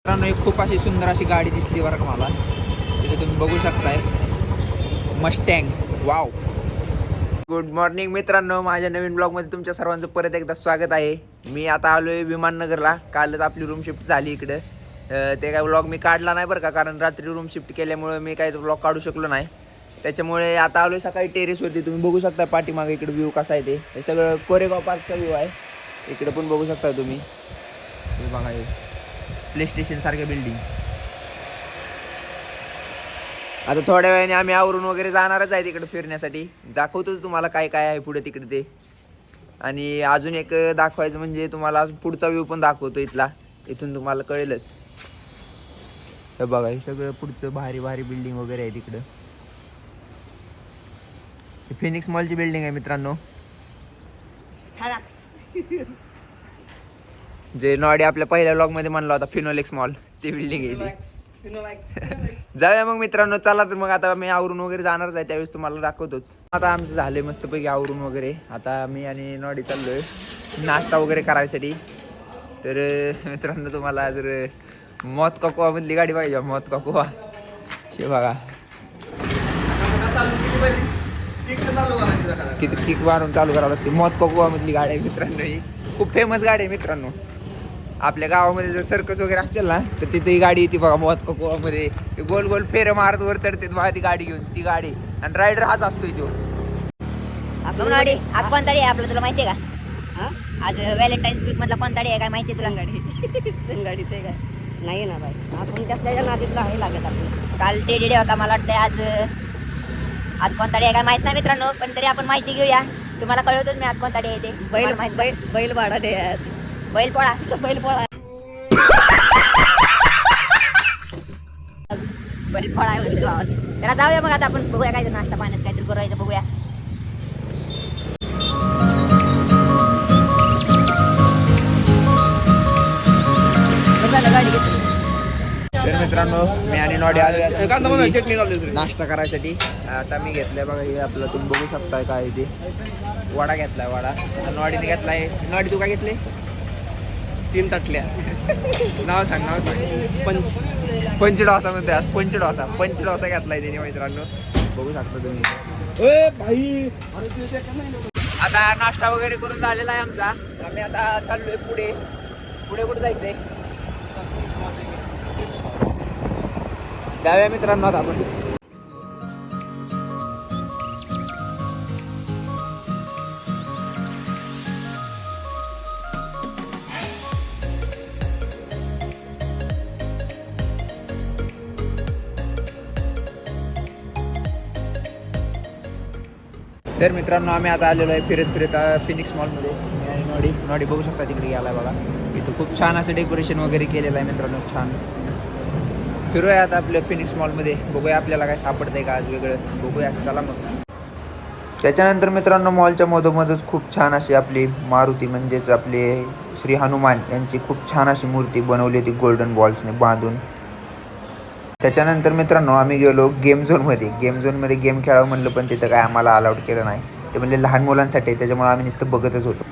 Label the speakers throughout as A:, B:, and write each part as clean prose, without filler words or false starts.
A: मित्रांनो एक खूप अशी सुंदर अशी गाडी दिसली बरं का मला. तिथे तुम्ही बघू शकताय मस्टँग. वाव. गुड मॉर्निंग मित्रांनो, माझ्या नवीन ब्लॉगमध्ये तुमच्या सर्वांचं परत एकदा स्वागत आहे. मी आता आलो आहे विमाननगरला. कालच आपली रूम शिफ्ट झाली इकडं. ते काय ब्लॉग मी काढला नाही बरं का, कारण रात्री रूम शिफ्ट केल्यामुळे मी काही ब्लॉग काढू शकलो नाही. त्याच्यामुळे आता आलो आहे सकाळी टेरेसवरती. तुम्ही बघू शकता पाठीमागे इकडे व्ह्यू कसा आहे ते. हे सगळं कोरेगाव पार्कचा व्ह्यू आहे. इकडे पण बघू शकता तुम्ही. हे बघा, हे प्ले स्टेशन सारख्या बिल्डिंग. आता थोड्या वेळाने आम्ही आवरून वगैरे जाणारच आहे तिकडे फिरण्यासाठी. दाखवतोच तुम्हाला काय काय आहे पुढे तिकडे ते. आणि अजून एक दाखवायचं म्हणजे तुम्हाला पुढचा व्ह्यू पण दाखवतो इथला. इथून तुम्हाला कळेलच. हे बघा, हे सगळं पुढचं भारी भारी बिल्डिंग वगैरे आहे तिकडं. फिनिक्स मॉलची बिल्डिंग आहे मित्रांनो. जे नॉडी आपल्या पहिल्या व्लॉग मध्ये म्हणला होता फिनोलेक्स मॉल, ती बिल्डिंग आहे ती. जाऊया मग मित्रांनो, चला तर मग. आता मी आवरून वगैरे जाणारच आहे, त्यावेळेस तुम्हाला दाखवतोच. आता आमचं झालंय मस्तपैकी आवरून वगैरे. आता मी आणि नॉडी चाललोय नाश्ता वगैरे करायसाठी. तर मित्रांनो, तुम्हाला जर मौत का कुवा मधली गाडी पाहिजे, मौत का कुवा, हे बघा किती किक मारून चालू करावं लागते. मौत का कुवा मधली गाडी आहे मित्रांनो. ही खूप फेमस गाडी आहे मित्रांनो. आपल्या गावामध्ये जर सर्कस वगैरे असतील ना, तर तिथे ही गाडी येते बघा मौत का कुवामध्ये. गोल गोल फेर मारत वर चढते बघा ती गाडी घेऊन. ती गाडी आणि रायडर हाच असतोय तो.
B: आज कोणता डे आहे आपलं, तुला माहितीये का? आज व्हॅलेंटाईन्स वीक मधला कोणता डे आहे काय माहिती तुला?
C: गाडी ते काय नाही ना बाई, आपण त्याच्या नादीतला आहे लागत आपलं.
B: काल डे होता, मला वाटतं आज कोणता डे आहे काय माहित नाही मित्रांनो, पण तरी आपण माहिती घेऊया. तुम्हाला कळवतोच मी आज कोणता डे आहे ते.
C: बैल भाडा दे आज.
B: बैलपोळा.
C: बैलपोळा
B: बैलपोळा आहे म्हणते गावात. त्याला जाऊया मग. आता आपण बघूया काय नाश्ता पाण्यात काहीतरी करायचं बघूया. गाडी घेतली.
A: तर मित्रांनो, मी आणि नॉडी आलो नाश्ता करायसाठी. आता मी घेतलाय बघा, हे आपलं तुम्ही बघू शकताय काय ते. वडा घेतलाय, वडा. नॉडीने घेतलाय. नॉडी तू काय घेतले?
C: 3 ताटल्या.
A: नाव सांग, नाव सांग. पंच डोसा म्हणते आज. पंच डोसा घेतलाय त्याने मित्रांनो, बघू शकता तुम्ही. आता नाश्ता वगैरे करून झालेला आहे आमचा. आम्ही आता चाललोय पुढे. कुठे जायचंय? जाऊया मित्रांनो आता आपण. तर मित्रांनो, आम्ही आता आलेलो आहे फिरत फिनिक्स मॉलमध्ये. नॉडी बघू शकता तिकडे गेलाय बघा. इथं खूप छान असं डेकोरेशन वगैरे केलेलं आहे मित्रांनो, छान. फिरूया आता आपल्या फिनिक्स मॉलमध्ये. बघूया आपल्याला काय सापडतंय का आज वेगळं, बघूया. चला मग. त्याच्यानंतर मित्रांनो, मॉलच्या मधोमधच खूप छान अशी आपली मारुती म्हणजेच आपले श्री हनुमान यांची खूप छान अशी मूर्ती बनवली होती गोल्डन बॉल्सने बांधून. त्याच्यानंतर मित्रांनो, आम्ही गेलो गेम झोनमध्ये गेम खेळावं म्हणलं, पण तिथं काय आम्हाला अलाउड केलं नाही. ते म्हणजे लहान मुलांसाठी, त्याच्यामुळे आम्ही नुसतं बघतच होतो.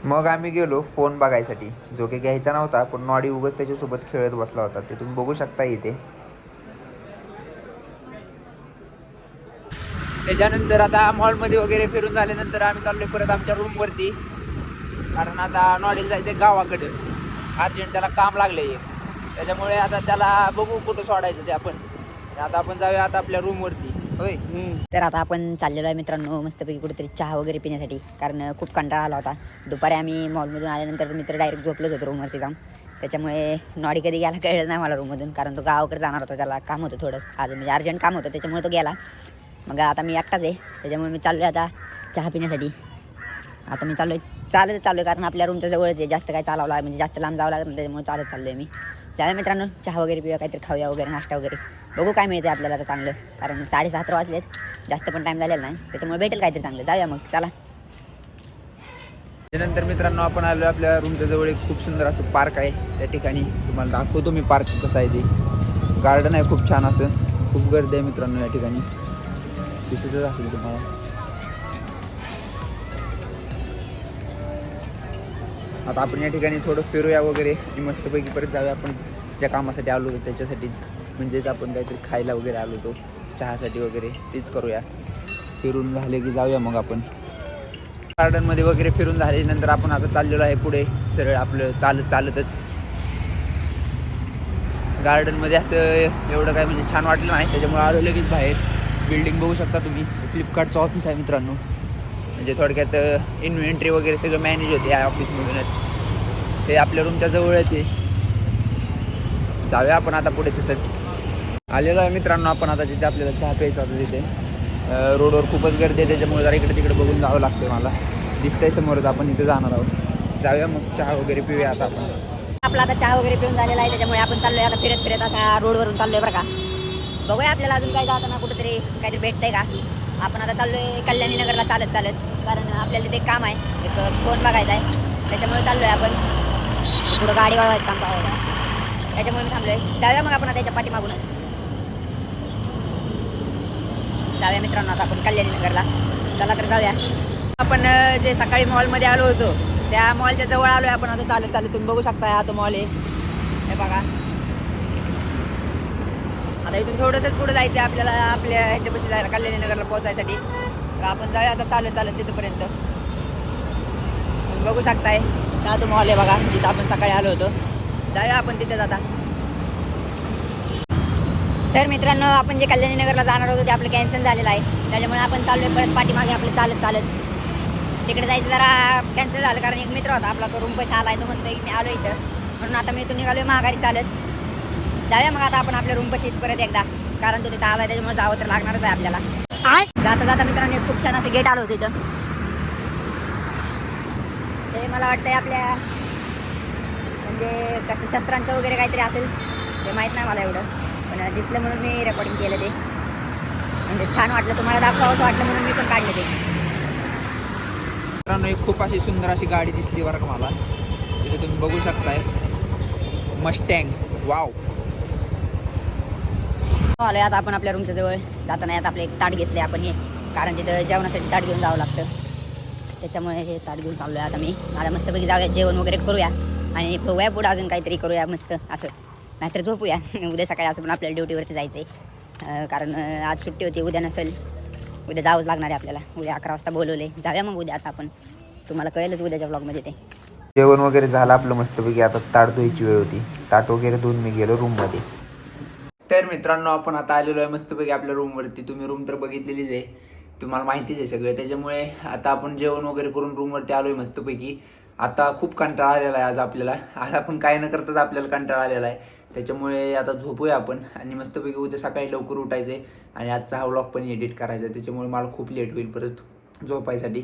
A: मग आम्ही गेलो फोन बघायसाठी, जो की घ्यायचा नव्हता, पण नॉडी उगाच त्याच्यासोबत खेळत बसला होता. ते तुम्ही बघू शकता इथे. त्याच्यानंतर आता मॉलमध्ये वगैरे फिरून झाल्यानंतर आम्ही चाललोय परत आमच्या रूमवरती. कारण आता नॉडीला जायचं गावाकडे. अर्जंट त्याला काम लागले, त्याच्यामुळे आता त्याला बघू कुठं सोडायचं ते आपण. आता आपण जाऊया आता आपल्या रूमवरती. होय.
B: तर आता आपण चाललेलो आहे मित्रांनो मस्तपैकी कुठेतरी चहा वगैरे पिण्यासाठी, कारण खूप कंटाळा आला होता. दुपारी आम्ही मॉलमधून आल्यानंतर मित्र डायरेक्ट झोपलंच होतो रूमवरती जाऊन. त्याच्यामुळे नॉडी कधी गेला कळलं नाही मला रूममधून, कारण तो गावाकडे जाणार होता. त्याला काम होतं थोडं आज, म्हणजे अर्जंट काम होतं, त्याच्यामुळे तो गेला. मग आता मी एकटाच आहे, त्याच्यामुळे मी चाललो आहे आता चहा पिण्यासाठी. आता मी चालत चाललो कारण आपल्या रूमच्या जवळच आहे. जास्त काय चालावं लागलं म्हणजे जास्त लांब जावं लागत नाही, त्याच्यामुळे चालत चाललो आहे मी. जाऊया मित्रांनो, चहा वगैरे पिऊया, काहीतरी खाऊया वगैरे, नाश्ता वगैरे. बघू काय मिळते आपल्याला आता चांगलं, कारण 7:30 वाजलेत, जास्त पण टाईम झालेला नाही, त्याच्यामुळे भेटेल काहीतरी चांगलं. जाऊया मग, चला.
A: त्यानंतर मित्रांनो, आपण आलो आपल्या रूमच्या जवळ एक खूप सुंदर असं पार्क आहे. त्या ठिकाणी तुम्हाला दाखवतो मी पार्क कसं आहे ते. गार्डन आहे खूप छान असं. खूप गर्दी आहे मित्रांनो या ठिकाणी, दिसतच असेल तुम्हाला. आता आपण या ठिकाणी थोडं फिरूया वगैरे आणि मस्तपैकी परत जाऊया. आपण ज्या कामासाठी आलो होतो त्याच्यासाठीच, म्हणजेच आपण काहीतरी खायला वगैरे आलो होतो चहासाठी वगैरे, तेच करूया. फिरून झाले की जाऊया मग आपण गार्डनमध्ये वगैरे. फिरून झाल्यानंतर आपण आता चाललेलो आहे पुढे सरळ आपलं चालतच. गार्डनमध्ये असं एवढं काय म्हणजे छान वाटलं नाही, त्याच्यामुळे आलो लगेच बाहेर. बिल्डिंग बघू शकता तुम्ही, फ्लिपकार्टचं ऑफिस आहे मित्रांनो. म्हणजे थोडक्यात इन्व्हेंटरी वगैरे सगळं मॅनेज होते या ऑफिसमधूनच. ते आपल्या रूमच्या जवळच आहे. जाऊया आपण आता पुढे. तसंच आलेलो आहे मित्रांनो आपण आता जिथे आपल्याला चहा प्यायचा होता तिथे. रोडवर खूपच गर्दी आहे, त्याच्यामुळे जरा इकडे तिकडे बघून जावं लागतं. मला दिसतंय समोरच आपण इथे जाणार आहोत. जाऊया मग चहा वगैरे पिऊया आता आपण.
B: आपला आता चहा वगैरे पिऊन झालेला आहे, त्याच्यामुळे आपण चाललोय आता फिरत आता रोडवरून चाललोय बरं का. बघूया आपल्याला अजून काय जाताना कुठेतरी काहीतरी भेटतंय का. आपण आता चाललोय कल्याणी नगरला चालत, कारण आपल्याला तिथे काम आहे, एक फोन बघायचा आहे, त्याच्यामुळे चाललोय आपण. पुढं गाडी वाढवायचं काम पाहायला, त्याच्यामुळे मी थांबलोय. जाऊया मग आपण त्याच्या पाठीमागूनच जाऊया मित्रांनो आता आपण कल्याणी नगरला. चला तर जाऊया. आपण जे सकाळी मॉलमध्ये आलो होतो त्या मॉलच्या जवळ आलोय आपण आता चालत. तुम्ही बघू शकता हा तो मॉल आहे, हे बघा. आता इथून थोडंसंच पुढे जायचं आपल्याला, आपल्या ह्याच्यापाशी जायला कल्याणी नगरला पोहोचायसाठी. तर आपण जाऊया आता चालत तिथपर्यंत. तुम्ही बघू शकताय हा तो मॉल आहे बघा, जिथं आपण सकाळी आलो होतो. जाऊया आपण तिथेच आता. तर मित्रांनो, आपण जे कल्याणी नगरला जाणार होतो ते आपलं कॅन्सल झालेलं आहे, त्याच्यामुळे आपण चाललोय परत पाठीमागे आपलं चालत. तिकडे जायचं जरा कॅन्सल झालं, कारण एक मित्र होता आपला, तो रूम पैसे आला आहे, तो म्हणतोय की मी आलो इथं, म्हणून आता मी इथून निघालोय महागारी चालत. जाऊया मग आता आपण आपल्या रूम पैसे परत एकदा, कारण तो तिथं आला आहे, त्याच्यामुळे जावं तर लागणारच आहे आपल्याला. जाता मित्रांनो खूप छान असं गेट आलं होतं इथं. ते मला वाटतंय आपल्या म्हणजे कसं शस्त्रांचं वगैरे काहीतरी असेल, ते माहीत नाही मला एवढं, पण दिसलं म्हणून मी रेकॉर्डिंग केलं ते. म्हणजे छान वाटलं, तुम्हाला दाखवावंसं वाटलं म्हणून मी पण काढलं ते.
A: मित्रांनो एक खूप अशी सुंदर अशी गाडी दिसली बरं का मला. तिथे तुम्ही बघू शकताय मस्टँग. वाव.
B: आलोय आता आपण आपल्या रूमच्या जवळ. जाताना आता आपलं एक ताट घेतले आपण हे, कारण तिथं जेवणासाठी ताट घेऊन जावं लागतं, त्याच्यामुळे हे ताट घेऊन चाललोय आता मी. आता मस्तपैकी जाऊया, जेवण वगैरे करूया आणि बघूया पुढं अजून काहीतरी करूया मस्त असं, नाहीतर झोपूया. उद्या सकाळी असं पण आपल्याला ड्युटीवरती जायचं आहे, कारण आज सुट्टी होती, उद्या नसेल. उद्या जावंच लागणार आहे आपल्याला. उद्या 11 वाजता बोलवले. जाऊया मग उद्या आता आपण. तुम्हाला कळेलच उद्याच्या ब्लॉगमध्ये ते.
A: जेवण वगैरे झालं आपलं मस्तपैकी. आता ताट धुवायची वेळ होती. ताट वगैरे धुवून मी गेलो रूममध्ये. तर मित्रांनो आपण आता आलेलो आहे मस्तपैकी आपल्या रूमवरती. तुम्ही रूम तर बघितलेलीच आहे, तुम्हाला माहितीच आहे सगळं. त्याच्यामुळे आता आपण जेवण वगैरे करून रूमवरती आलो आहे मस्तपैकी. आता खूप कंटाळा आलेला आहे आज आपल्याला. आज आपण काय न करताच आपल्याला कंटाळा आलेला आहे, त्याच्यामुळे आता झोपूया आपण आणि मस्तपैकी उद्या सकाळी लवकर उठायचं आहे आणि आजचा हा व्लॉग पण एडिट करायचा आहे. त्याच्यामुळे मला खूप लेट होईल परत झोपायसाठी,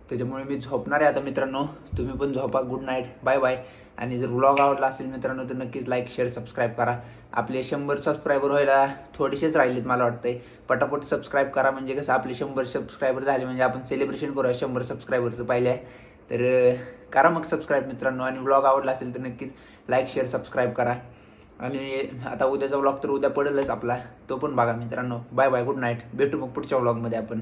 A: त्याच्यामुळे मी झोपणार आहे आता मित्रांनो. तुम्ही पण झोपा. Good night, bye bye. आणि जर व्लॉग आवडला असेल मित्रांनो तर नक्कीच लाईक शेअर सबस्क्राईब करा. आपले 100 सबस्क्रायबर व्हायला थोडेसेच राहिलेत मला वाटतंय. पटापट सबस्क्राईब करा, म्हणजे कसं आपले 100 सबस्क्रायबर झाले म्हणजे आपण सेलिब्रेशन करूया 100 सबस्क्रायबरचं पाहिलं आहे. तर करा मग सबस्क्राईब मित्रांनो. आणि व्लॉग आवडला असेल तर नक्कीच लाईक शेअर सबस्क्राईब करा. आणि आता उद्याचा व्लॉग तर उद्या पडेलच आपला, तो पण बघा मित्रांनो. Bye bye, good night. भेटू मग पुढच्या व्लॉगमध्ये आपण.